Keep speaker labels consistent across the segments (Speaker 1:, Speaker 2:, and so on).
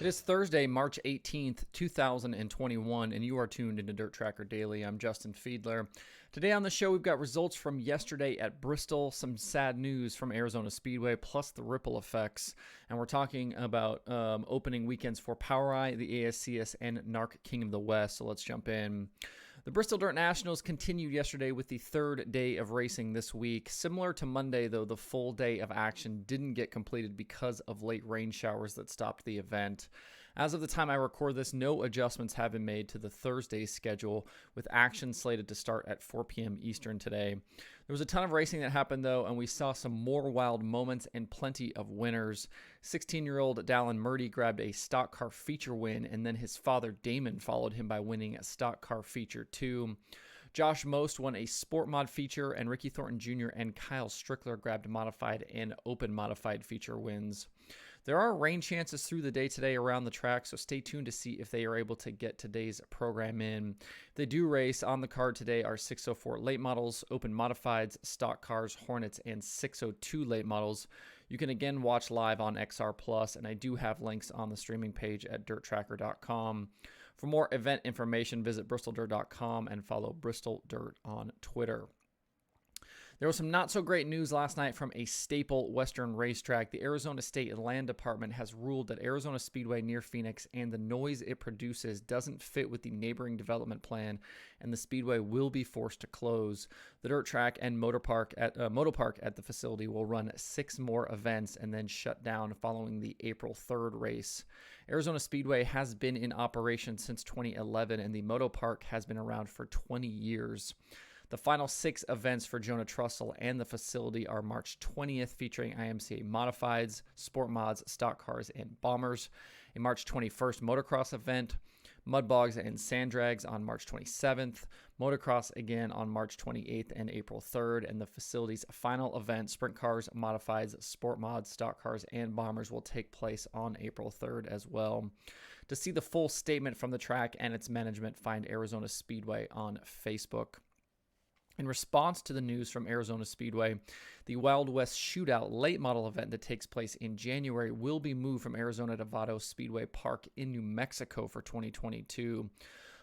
Speaker 1: It is Thursday, March 18th, 2021, and you are tuned into DIRTRACKR Daily. I'm Justin Fiedler. Today on the show, we've got results from yesterday at Bristol, some sad news from Arizona Speedway, plus the ripple effects. And we're talking about opening weekends for POWRi, the ASCS, and NARC King of the West. So let's jump in. The Bristol Dirt Nationals continued yesterday with the third day of racing this week. Similar to Monday, though, the full day of action didn't get completed because of late rain showers that stopped the event. As of the time I record this, no adjustments have been made to the Thursday schedule, with action slated to start at 4 p.m. Eastern today. There was a ton of racing that happened, though, and we saw some more wild moments and plenty of winners. 16-year-old Dallin Murdy grabbed a stock car feature win, and then his father Damon followed him by winning a stock car feature too. Josh Most won a sport mod feature, and Ricky Thornton Jr. and Kyle Strickler grabbed modified and open modified feature wins. There are rain chances through the day today around the track, so stay tuned to see if they are able to get today's program in. If they do race, on the card today are 604 late models, open modifieds, stock cars, Hornets, and 602 late models. You can again watch live on XR Plus, and I do have links on the streaming page at DIRTRACKR.com. For more event information, visit BristolDirt.com and follow Bristol Dirt on Twitter. There was some not so great news last night from a staple Western racetrack. The Arizona State Land Department has ruled that Arizona Speedway near Phoenix and the noise it produces doesn't fit with the neighboring development plan, and the Speedway will be forced to close. The dirt track and motopark at the facility will run 6 more events and then shut down following the April 3rd race. Arizona Speedway has been in operation since 2011, and the motopark has been around for 20 years. The final 6 events for Jonah Trussell and the facility are March 20th, featuring IMCA modifieds, sport mods, stock cars, and bombers. A March 21st motocross event, mud bogs and sand drags on March 27th, motocross again on March 28th and April 3rd, and the facility's final event, sprint cars, modifieds, sport mods, stock cars, and bombers, will take place on April 3rd as well. To see the full statement from the track and its management, find Arizona Speedway on Facebook. In response to the news from Arizona Speedway, the Wild West Shootout late model event that takes place in January will be moved from Arizona to Vado Speedway Park in New Mexico for 2022.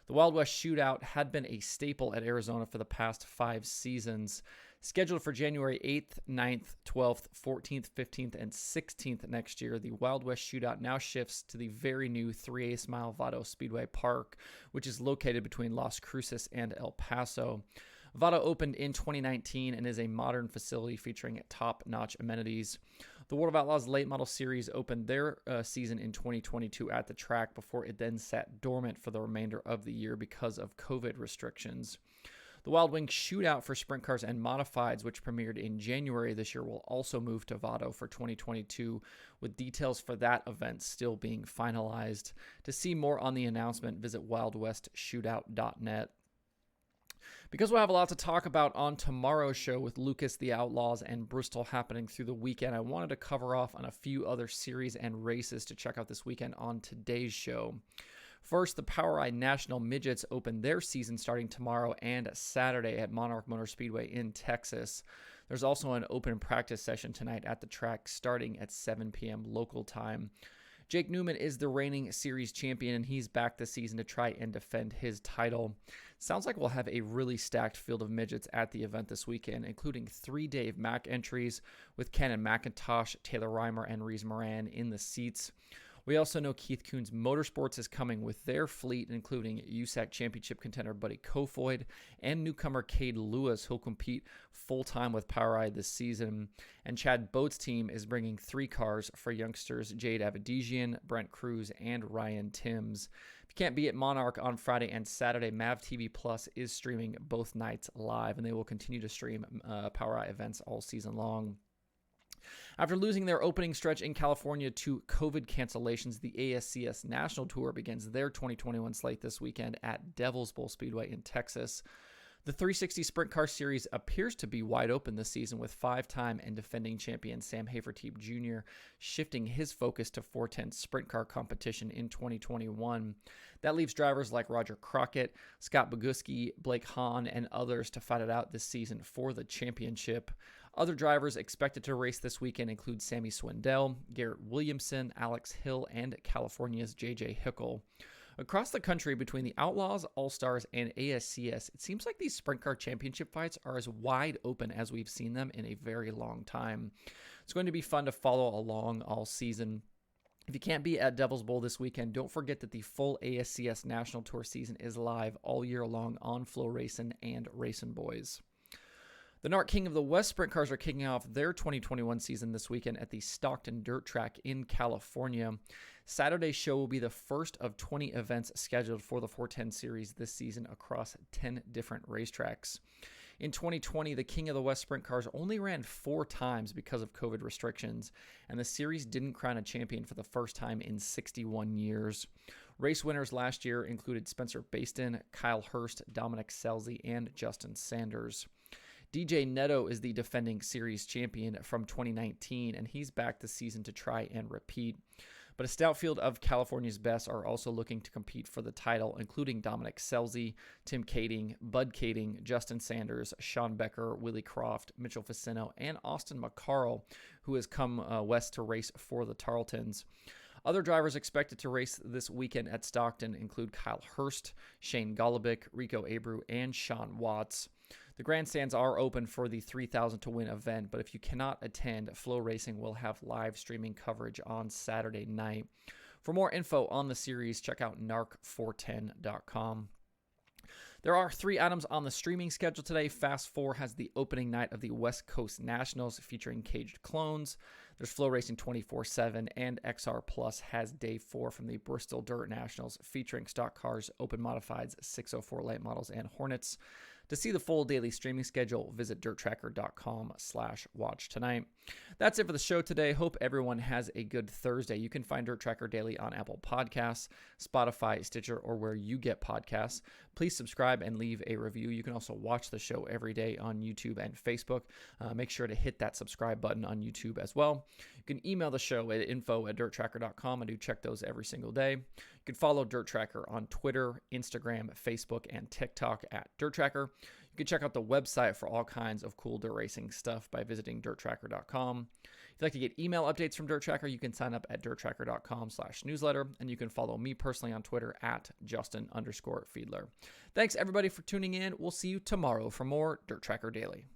Speaker 1: The Wild West Shootout had been a staple at Arizona for the past 5 seasons. Scheduled for January 8th, 9th, 12th, 14th, 15th, and 16th next year, the Wild West Shootout now shifts to the very new 3/8 mile Vado Speedway Park, which is located between Las Cruces and El Paso. Vado opened in 2019 and is a modern facility featuring top-notch amenities. The World of Outlaws Late Model Series opened their season in 2022 at the track before it then sat dormant for the remainder of the year because of COVID restrictions. The Wild Wing Shootout for sprint cars and modifieds, which premiered in January this year, will also move to Vado for 2022, with details for that event still being finalized. To see more on the announcement, visit wildwestshootout.net. Because we'll have a lot to talk about on tomorrow's show with Lucas, the Outlaws, and Bristol happening through the weekend, I wanted to cover off on a few other series and races to check out this weekend on today's show. First, the POWRi National Midgets open their season starting tomorrow and Saturday at Monarch Motor Speedway in Texas. There's also an open practice session tonight at the track starting at 7 p.m. local time. Jake Newman is the reigning series champion, and he's back this season to try and defend his title. Sounds like we'll have a really stacked field of midgets at the event this weekend, including 3 Dave Mack entries with Cannon McIntosh, Taylor Reimer, and Reese Moran in the seats. We also know Keith Kunz Motorsports is coming with their fleet, including USAC championship contender Buddy Kofoid and newcomer Cade Lewis, who'll compete full-time with POWRi this season. And Chad Boat's team is bringing 3 cars for youngsters Jade Avedizian, Brent Cruz, and Ryan Timms. If you can't be at Monarch on Friday and Saturday, Mav TV Plus is streaming both nights live, and they will continue to stream POWRi events all season long. After losing their opening stretch in California to COVID cancellations, the ASCS National Tour begins their 2021 slate this weekend at Devil's Bowl Speedway in Texas. The 360 Sprint Car Series appears to be wide open this season, with 5-time and defending champion Sam Hafertepe Jr. shifting his focus to 410 sprint car competition in 2021. That leaves drivers like Roger Crockett, Scott Boguski, Blake Hahn, and others to fight it out this season for the championship. Other drivers expected to race this weekend include Sammy Swindell, Garrett Williamson, Alex Hill, and California's J.J. Hickle. Across the country, between the Outlaws, All-Stars, and ASCS, it seems like these Sprint Car Championship fights are as wide open as we've seen them in a very long time. It's going to be fun to follow along all season. If you can't be at Devil's Bowl this weekend, don't forget that the full ASCS National Tour season is live all year long on Flow Racing and Racing Boys. The NARC King of the West Sprint Cars are kicking off their 2021 season this weekend at the Stockton Dirt Track in California. Saturday's show will be the first of 20 events scheduled for the 410 series this season across 10 different racetracks. In 2020, the King of the West Sprint Cars only ran 4 times because of COVID restrictions, and the series didn't crown a champion for the first time in 61 years. Race winners last year included Spencer Baston, Kyle Hurst, Dominic Scelzi, and Justin Sanders. DJ Neto is the defending series champion from 2019, and he's back this season to try and repeat. But a stout field of California's best are also looking to compete for the title, including Dominic Scelzi, Tim Kading, Bud Kading, Justin Sanders, Sean Becker, Willie Croft, Mitchell Facino, and Austin McCarl, who has come west to race for the Tarletons. Other drivers expected to race this weekend at Stockton include Kyle Hurst, Shane Golobic, Rico Abreu, and Sean Watts. The grandstands are open for the 3,000 to win event, but if you cannot attend, Flow Racing will have live streaming coverage on Saturday night. For more info on the series, check out narc410.com. There are 3 items on the streaming schedule today. Fast 4 has the opening night of the West Coast Nationals featuring Caged Clones. There's Flow Racing 24/7, and XR Plus has Day 4 from the Bristol Dirt Nationals featuring stock cars, open modifieds, 604 late models, and Hornets. To see the full daily streaming schedule, visit DIRTRACKR.com/watch tonight. That's it for the show today. Hope everyone has a good Thursday. You can find Dirt Tracker Daily on Apple Podcasts, Spotify, Stitcher, or where you get podcasts. Please subscribe and leave a review. You can also watch the show every day on YouTube and Facebook. Make sure to hit that subscribe button on YouTube as well. You can email the show at info@dirttracker.com. I do check those every single day. You can follow Dirt Tracker on Twitter, Instagram, Facebook, and TikTok at Dirt Tracker. You can check out the website for all kinds of cool dirt racing stuff by visiting dirttracker.com. If you'd like to get email updates from Dirt Tracker, you can sign up at dirttracker.com/newsletter, and you can follow me personally on Twitter at Justin_Fiedler. Thanks everybody for tuning in. We'll see you tomorrow for more Dirt Tracker Daily.